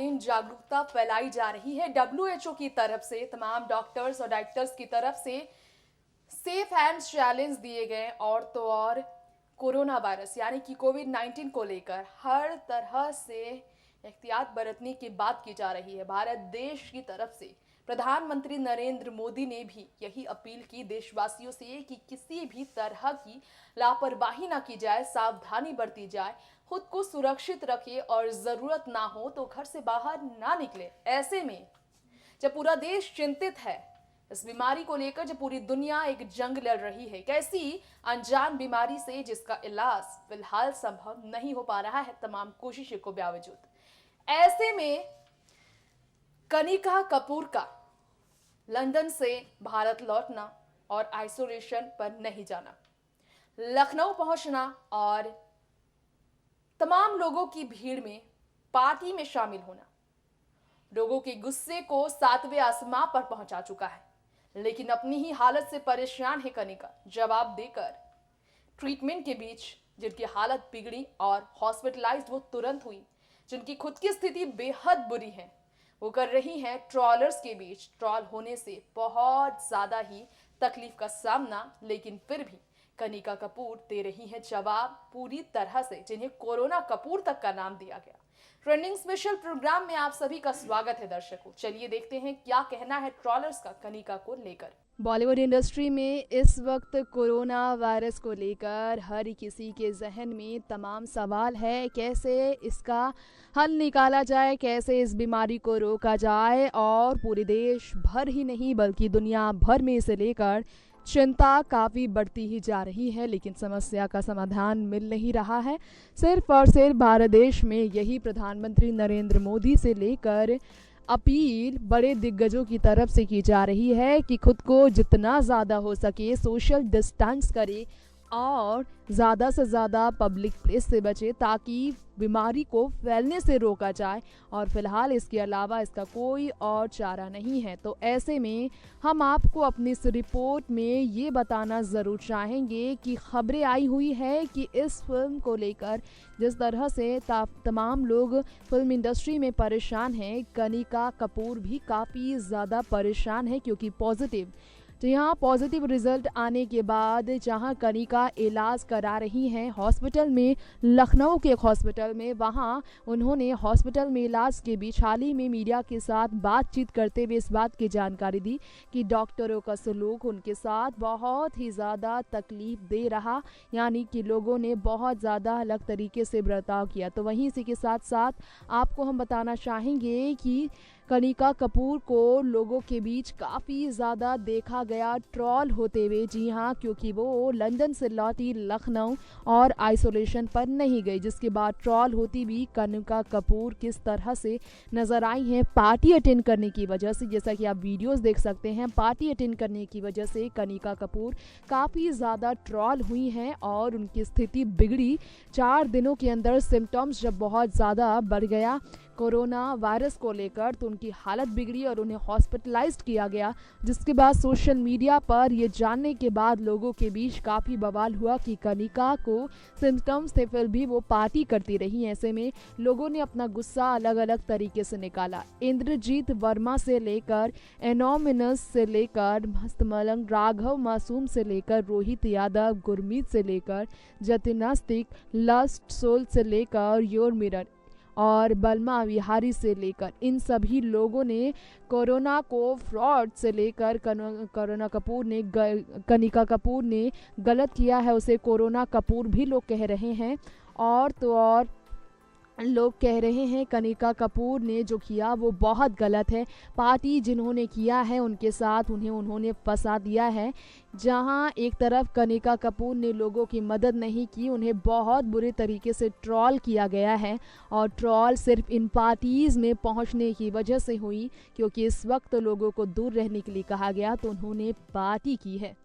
में जागरूकता फैलाई जा रही है। डब्ल्यूएचओ की तरफ से, तमाम डॉक्टर्स और डाइरेक्टर्स की तरफ से सेफ हैंड्स चैलेंज दिए गए और तो और कोरोना वायरस यानी कि कोविड-19 को लेकर हर तरह से एहतियात बरतने की बात की जा रही है। भारत देश की तरफ से प्रधानमंत्री नरेंद्र मोदी ने भी यही अपील की देशवासियों से कि किसी भी तरह की लापरवाही ना की जाए, सावधानी बरती जाए, खुद को सुरक्षित रखे और ज़रूरत ना हो तो घर से बाहर ना निकले। ऐसे में जब पूरा देश चिंतित है इस बीमारी को लेकर, जब पूरी दुनिया एक जंग लड़ रही है, कैसी अनजान बीमारी से जिसका इलाज फिलहाल संभव नहीं हो पा रहा है तमाम कोशिशों को बावजूद, ऐसे में कनिका कपूर का लंदन से भारत लौटना और आइसोलेशन पर नहीं जाना, लखनऊ पहुंचना और तमाम लोगों की भीड़ में पार्टी में शामिल होना लोगों के गुस्से को 7वें आसमां पर पहुंचा चुका है। लेकिन अपनी ही हालत से परेशान है कनिका। जवाब देकर ट्रीटमेंट के बीच जिनकी हालत बिगड़ी और हॉस्पिटलाइज्ड वो तुरंत हुई, जिनकी खुद की स्थिति बेहद बुरी है, वो कर रही हैं ट्रॉलर्स के बीच ट्रॉल होने से बहुत ज्यादा ही तकलीफ का सामना। लेकिन फिर भी कनिका कपूर दे रही हैं जवाब पूरी तरह से, जिन्हें कोरोना कपूर तक का नाम दिया गया। ट्रेंडिंग स्पेशल प्रोग्राम में आप सभी का स्वागत है दर्शकों। चलिए देखते हैं क्या कहना है ट्रॉलर्स का कनिका को लेकर। बॉलीवुड इंडस्ट्री में इस वक्त कोरोना वायरस को लेकर हर किसी के जहन में तमाम सवाल है, कैसे इसका हल निकाला जाए, कैसे इस बीमारी को रोका जाए। और पूरे देश भर ही नहीं बल्कि दुनिया भर में इसे लेकर चिंता काफ़ी बढ़ती ही जा रही है, लेकिन समस्या का समाधान मिल नहीं रहा है। सिर्फ और सिर्फ भारत देश में यही प्रधानमंत्री नरेंद्र मोदी से लेकर अपील बड़े दिग्गजों की तरफ से की जा रही है कि खुद को जितना ज़्यादा हो सके सोशल डिस्टेंस करे और ज़्यादा से ज़्यादा पब्लिक प्लेस से बचे, ताकि बीमारी को फैलने से रोका जाए। और फिलहाल इसके अलावा इसका कोई और चारा नहीं है। तो ऐसे में हम आपको अपनी इस रिपोर्ट में ये बताना ज़रूर चाहेंगे कि खबरें आई हुई है कि इस फिल्म को लेकर जिस तरह से तमाम लोग फिल्म इंडस्ट्री में परेशान हैं, कनिका कपूर भी काफ़ी ज़्यादा परेशान है, क्योंकि पॉजिटिव पॉजिटिव रिजल्ट आने के बाद जहां कनिका इलाज करा रही हैं हॉस्पिटल में, लखनऊ के एक हॉस्पिटल में, वहां उन्होंने हॉस्पिटल में इलाज के बीच हाल ही में मीडिया के साथ बातचीत करते हुए इस बात की जानकारी दी कि डॉक्टरों का सलूक उनके साथ बहुत ही ज़्यादा तकलीफ दे रहा, यानी कि लोगों ने बहुत ज़्यादा अलग तरीके से बर्ताव किया। तो वहीं इसी के साथ साथ आपको हम बताना चाहेंगे कि कनिका कपूर को लोगों के बीच काफ़ी ज़्यादा देखा गया ट्रॉल होते हुए। जी हाँ, क्योंकि वो लंदन से लौटी लखनऊ और आइसोलेशन पर नहीं गई, जिसके बाद ट्रॉल होती भी कनिका कपूर किस तरह से नज़र आई हैं पार्टी अटेंड करने की वजह से। जैसा कि आप वीडियोस देख सकते हैं, पार्टी अटेंड करने की वजह से कनिका कपूर काफ़ी ज़्यादा ट्रॉल हुई हैं और उनकी स्थिति बिगड़ी। 4 दिनों के अंदर सिम्टम्स जब बहुत ज़्यादा बढ़ गया कोरोना वायरस को लेकर, तो उनकी हालत बिगड़ी और उन्हें हॉस्पिटलाइज्ड किया गया, जिसके बाद सोशल मीडिया पर ये जानने के बाद लोगों के बीच काफ़ी बवाल हुआ कि कनिका को सिम्टम्स थे फिर भी वो पार्टी करती रही। ऐसे में लोगों ने अपना गुस्सा अलग अलग तरीके से निकाला। इंद्रजीत वर्मा से लेकर एनोमिनस से लेकर मस्तमलंग, राघव मासूम से लेकर रोहित यादव, गुरमीत से लेकर जतिन नास्तिक, लस्ट सोल से लेकर योर मिरर और बलमा विहारी से लेकर इन सभी लोगों ने कोरोना को फ्रॉड से लेकर कनिका कपूर ने गलत किया है उसे कोरोना कपूर भी लोग कह रहे हैं। और तो और लोग कह रहे हैं कनिका कपूर ने जो किया वो बहुत गलत है। पार्टी जिन्होंने किया है उनके साथ उन्होंने फंसा दिया है। जहां एक तरफ कनिका कपूर ने लोगों की मदद नहीं की, उन्हें बहुत बुरे तरीके से ट्रॉल किया गया है। और ट्रॉल सिर्फ इन पार्टीज़ में पहुंचने की वजह से हुई, क्योंकि इस वक्त लोगों को दूर रहने के लिए कहा गया तो उन्होंने पार्टी की है।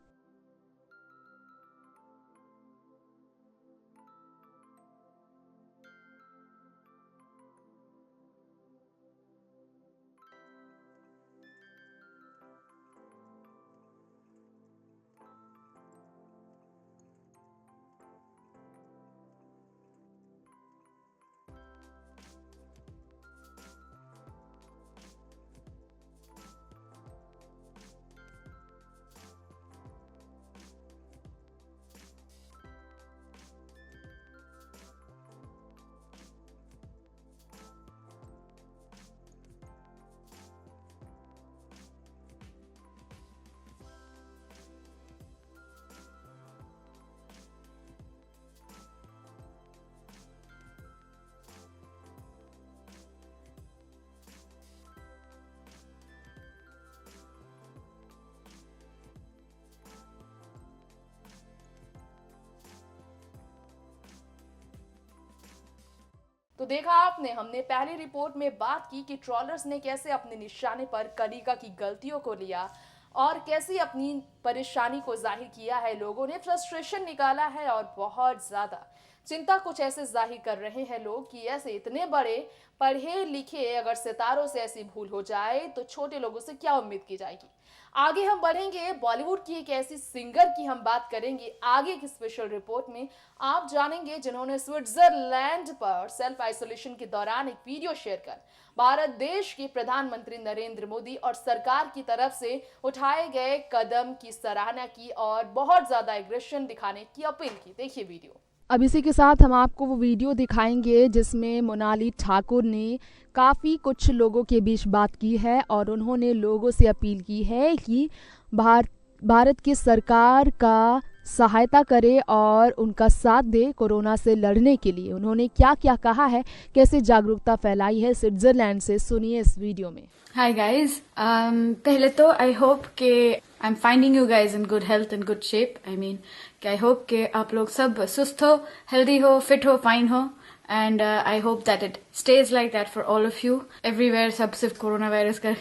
देखा आपने, हमने पहली रिपोर्ट में बात की कि ट्रॉलर्स ने कैसे अपने निशाने पर कनिका की गलतियों को लिया और कैसे अपनी परेशानी को जाहिर किया है। लोगों ने फ्रस्ट्रेशन निकाला है और बहुत ज़्यादा चिंता कुछ ऐसे जाहिर कर रहे हैं लोग कि ऐसे इतने बड़े पढ़े लिखे अगर सितारों से ऐसी भूल हो जाए तो छोटे लोगों से क्या उम्मीद की जाएगी। आगे हम बढ़ेंगे, बॉलीवुड की एक ऐसी सिंगर की हम बात करेंगे आगे की स्पेशल रिपोर्ट में। आप जानेंगे जिन्होंने स्विट्जरलैंड पर सेल्फ आइसोलेशन के दौरान एक वीडियो शेयर कर भारत देश के प्रधानमंत्री नरेंद्र मोदी और सरकार की तरफ से उठाए गए कदम की सराहना की और बहुत ज्यादा एग्रेशन दिखाने की अपील की। देखिए वीडियो। अब इसी के साथ हम आपको वो वीडियो दिखाएंगे जिसमें मोनाली ठाकुर ने काफ़ी कुछ लोगों के बीच बात की है और उन्होंने लोगों से अपील की है कि भारत की सरकार का सहायता करे और उनका साथ दे कोरोना से लड़ने के लिए। उन्होंने क्या क्या कहा है, कैसे जागरूकता फैलाई है स्विट्जरलैंड से, सुनिए इस वीडियो में। हाय गाइज, पहले तो आई होप के I am finding you guys in good health and good shape. I mean कि आई होप के आप लोग सब सुस्त हो, हेल्दी हो, फिट हो, फाइन हो, and I hope that it stays like that for all of you everywhere. सब सिर्फ कोरोना वायरस का,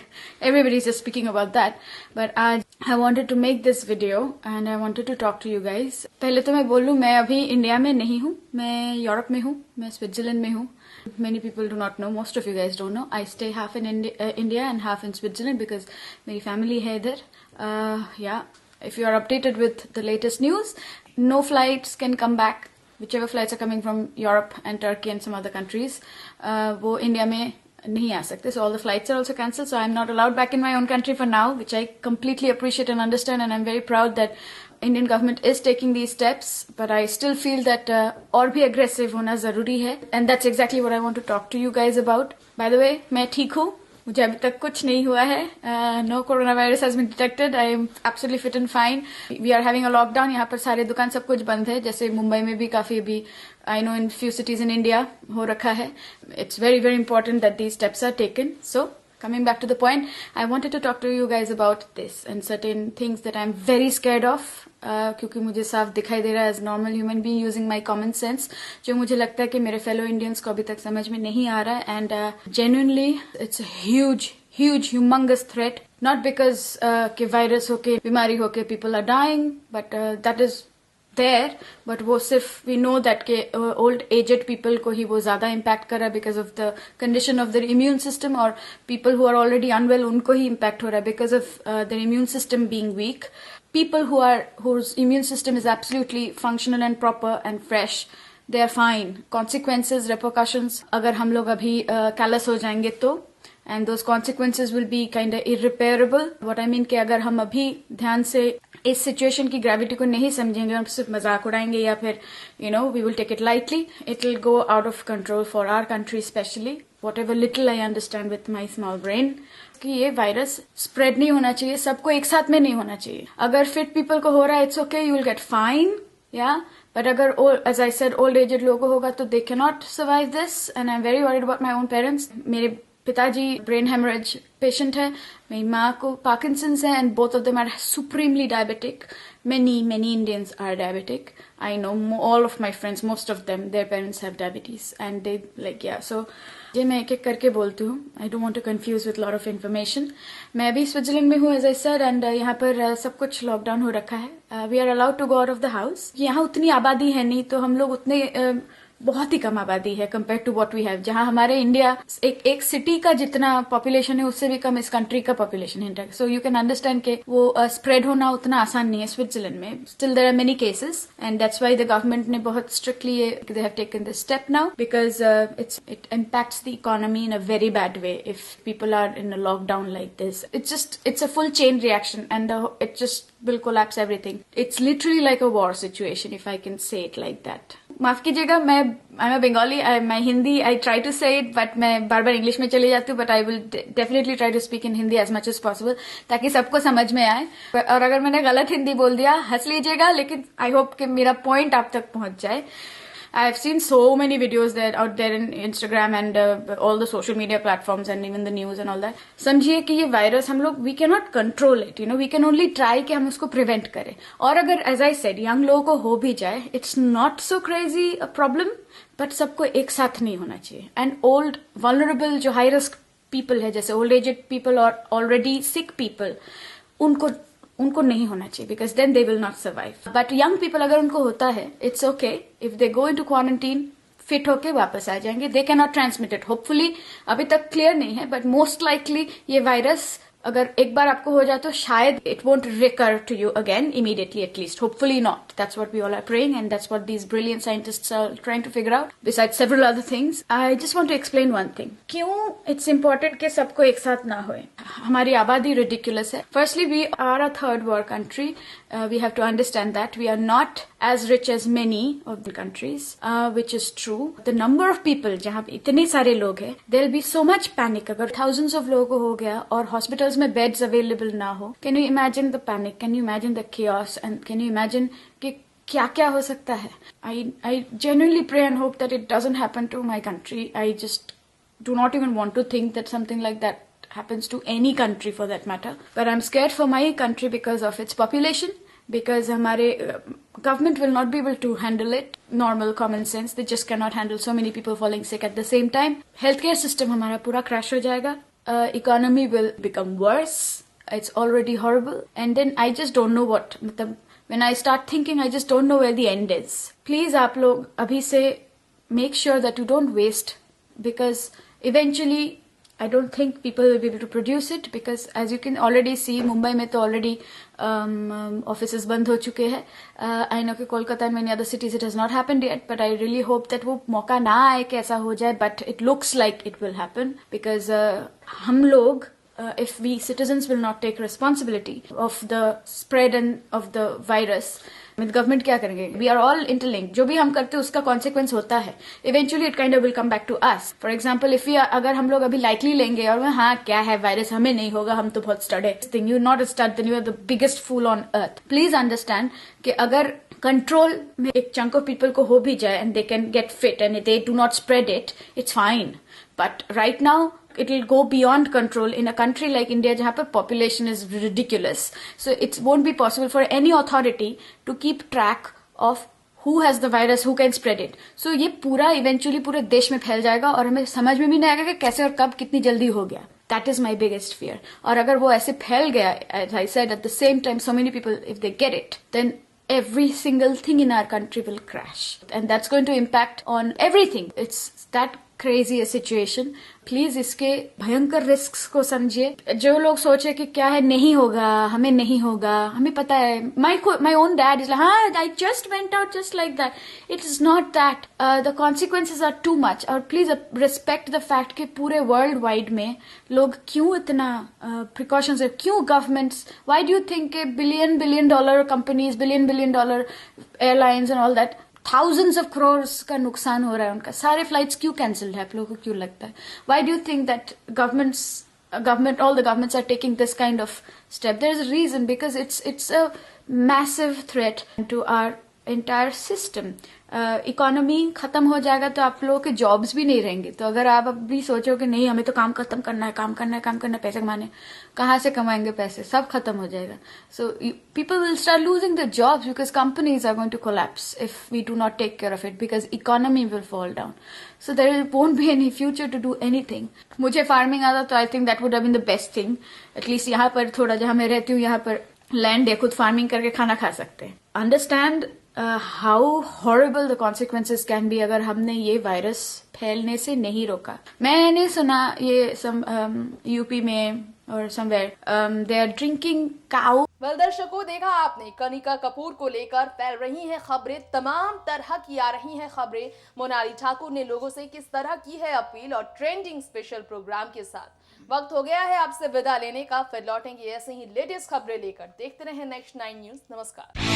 everybody's just speaking about that, but आज I wanted to make this video and I wanted to talk to you guys. पहले तो मैं बोलूँ, मैं अभी इंडिया में नहीं हूँ, मैं यूरोप में हूँ, मैं स्विट्जरलैंड में हूँ. Many people do not know, most of you guys don't know. I stay half in India and half in Switzerland because मेरी family है इधर. Yeah, if you are updated with the latest news, no flights can come back. Whichever flights are coming from Europe and Turkey and some other countries, वो India में नहीं आ सकते. So all the flights are also cancelled. So I'm not allowed back in my own country for now, which I completely appreciate and understand, and I'm very proud that Indian government is taking these steps. But I still feel that और भी aggressive होना जरूरी है, and that's exactly what I want to talk to you guys about. By the way, मैं ठीक हूँ, मुझे अभी तक कुछ नहीं हुआ है. No corona virus has been detected. I am absolutely fit and fine. We are having a lockdown. यहाँ पर सारे दुकान सब कुछ बंद है, जैसे मुंबई में भी काफी अभी I know in few cities in India हो रखा है. It's very very important that these steps are taken. So coming back to the point, I wanted to talk to you guys about this and certain things that I'm very scared of, क्योंकि मुझे साफ दिखाई दे रहा है as normal human being using my common sense, जो मुझे लगता है कि मेरे fellow Indians को अभी तक समझ में नहीं आ रहा है. And genuinely it's a huge humongous threat, not because कि virus होके, बीमारी होके people are dying, but that is there, but वो सिर्फ we know that के old aged people को ही वो ज्यादा impact कर रहा है because of the condition of their immune system, और people who are already unwell उनको ही impact हो रहा है because of their immune system being weak. People whose immune system is absolutely functional and proper and fresh, they are fine. Consequences, repercussions अगर हम लोग अभी callous हो जाएंगे तो, and those consequences will be kind of irreparable. What I mean कि अगर हम अभी ध्यान से इस सिचुएशन की ग्रेविटी को नहीं समझेंगे, हम सिर्फ मजाक उड़ाएंगे या फिर we will take it lightly, it will go out of control for our country especially. Whatever little I understand with my small brain, कि ये वायरस स्प्रेड नहीं होना चाहिए, सबको एक साथ में नहीं होना चाहिए. अगर फिट पीपल को हो रहा है, it's okay, you will get fine, या बट अगर as I said old aged लोगों को होगा तो they can not survive this. And I am very worried about my own parents. मेरे पिताजी ब्रेन हेमरेज पेशेंट है, मेरी माँ को पार्किंसंस है, and both of them are supremely diabetic. many Indians are diabetic. I know all of my friends, most of them, their parents have diabetes, and they so ये मैं एक एक करके बोलती हूँ. I don't want to confuse with lot of information. मैं अभी Switzerland में हूँ as I said, and यहाँ पर सब कुछ लॉकडाउन हो रखा है. We are allowed to go out of the house. यहाँ उतनी आबादी है नहीं, तो हम लोग उतने बहुत ही कम आबादी है compare to what we have. जहां हमारे इंडिया एक सिटी का जितना पॉपुलेशन है, उससे भी कम इस कंट्री का पॉपुलेशन है. सो यू कैन अंडरस्टैंड के वो स्प्रेड होना उतना आसान नहीं है स्विट्जरलैंड में. Still there are many cases, and that's why the government ने बहुत strictly they have taken this step now, because it impacts the economy in a very bad way if people are in a lockdown like this. It's a full chain reaction, and it just will collapse everything. It's literally like a war situation, if I can say it like that. माफ कीजिएगा, I'm a Bengali, my Hindi, I try to say it, but मैं बार बार English में चली जाती हूँ, but I will definitely try to speak in Hindi as much as possible, ताकि सबको समझ में आए. और अगर मैंने गलत हिंदी बोल दिया, हंस लीजिएगा, लेकिन I hope कि मेरा पॉइंट आप तक पहुंच जाए. I have seen so many videos that out there in Instagram and all the social media platforms and even the news and all that. समझिए कि ये वायरस हम लोग we cannot control it, we can only try कि हम उसको prevent करें. और अगर as I said young लोगों को हो भी जाए, it's not so crazy a problem, but सबको एक साथ नहीं होना चाहिए. And old vulnerable जो high risk people है, जैसे old aged people और already sick people, उनको नहीं होना चाहिए because then they will not survive. But young people अगर उनको होता है, it's okay if they go into quarantine, fit होके वापस आ जाएंगे. They cannot transmit it. Hopefully अभी तक क्लियर नहीं है, but most likely ये वायरस अगर एक बार आपको हो जाए तो शायद it won't recur to you again immediately, at least. Hopefully not. That's what we all are praying, and that's what these brilliant scientists are trying to figure out, besides several other things. I just want to explain one thing. क्यों it's important कि सबको एक साथ ना होए? हमारी आबादी ridiculous है. Firstly, we are a third world country. We have to understand that. We are not as rich as many of the countries, which is true. The number of people, जहाँ पे इतने सारे लोग हैं, there will be so much panic. अगर thousands of लोगों को हो गया और hospitals में beds available ना हो, can you imagine the panic? Can you imagine the chaos? And can you imagine कि क्या क्या हो सकता है? I genuinely pray and hope that it doesn't happen to my country. I just do not even want to think that something like that happens to any country for that matter. But I'm scared for my country because of its population, because हमारे government will not be able to handle it. Normal common sense, they just cannot handle so many people falling sick at the same time. Healthcare system हमारा पूरा crash हो जाएगा. Economy will become worse. It's already horrible. And then I just don't know what, मतलब when I start thinking, I just don't know where the end is. Please आप लोग अभी से make sure that you don't waste, because eventually I don't think people will be able to produce it, because as you can already see, Mumbai में तो already offices बंद हो चुके हैं. I know कि Kolkata and many other cities it has not happened yet, but I really hope that वो मौका ना आए कि ऐसा हो जाए, but it looks like it will happen, because हम लोग if we citizens will not take responsibility of the spread and of the virus, with government क्या करेंगे? We are all interlinked. जो भी हम करते हैं उसका consequence होता है. Eventually it kind of will come back to us. For example, if we are, अगर हम लोग अभी lightly लेंगे और हाँ क्या है वायरस हमें नहीं होगा, हम तो बहुत stud है. You're not a stud, then you are the biggest fool on earth. Please understand कि अगर कंट्रोल में एक चंक ऑफ पीपल को हो भी जाए and they can get fit and they do not spread it, it's fine. But right now it will go beyond control in a country like India जहाँ पर population is ridiculous. So it won't be possible for any authority to keep track of who has the virus, who can spread it. So ये पूरा eventually पूरे देश में फैल जाएगा और हमें समझ में भी नहीं आएगा कि कैसे और कब कितनी जल्दी हो गया. That is my biggest fear. और अगर वो ऐसे फैल गया, as I said, at the same time so many people, if they get it, then every single thing in our country will crash. And that's going to impact on everything. It's that crazy a situation. Please इसके भयंकर risks को समझिए. जो लोग सोचे कि क्या है नहीं होगा, हमें नहीं होगा, हमें पता है. My own dad is like, हाँ, I just went out just like that. It is not that. The consequences are too much. और प्लीज respect the fact कि पूरे world wide में लोग क्यों इतना precautions है, क्यों governments, why do you think billion dollar companies, billion dollar airlines and all that, thousands of crores का नुकसान हो रहा है उनका, सारे फ्लाइट्स क्यों कैंसिल्ड है? आप लोगों को क्यों लगता है? Why do you think that all the governments are taking this kind of step? There is a reason, because it's a massive threat to our entire system. Economy खत्म हो जाएगा तो आप लोगों के जॉब्स भी नहीं रहेंगे. तो अगर आप अभी सोचो कि नहीं हमें तो काम खत्म करना है, काम करना है, पैसे कमाने, कहाँ से कमाएंगे पैसे? सब खत्म हो जाएगा. So people will start losing the jobs because companies are going to collapse if we do not take care of it, because economy will fall down. So there won't be any future to do anything. मुझे farming आता तो I think that would have been the best thing. At least यहाँ पर थोड़ा, जहाँ मैं रहती हूँ यहाँ पर लैंड है, खुद फार्मिंग करके खाना खा सकते हैं. Understand how horrible the consequences can be अगर हमने ये वायरस फैलने से नहीं रोका. मैंने सुना ये यूपी में और somewhere they are drinking cow. Well दर्शकों, देखा आपने कनिका कपूर को लेकर फैल रही हैं खबरें, तमाम तरह की आ रही हैं खबरें. मोनाली ठाकुर ने लोगों से किस तरह की है अपील और ट्रेंडिंग स्पेशल प्रोग्राम के साथ. वक्त हो गया है आपसे विदा लेने का. फिर लौटेंगे ऐसे ही लेटेस्ट खबरें लेकर. देखते रहें नेक्स्ट 9 न्यूज. नमस्कार.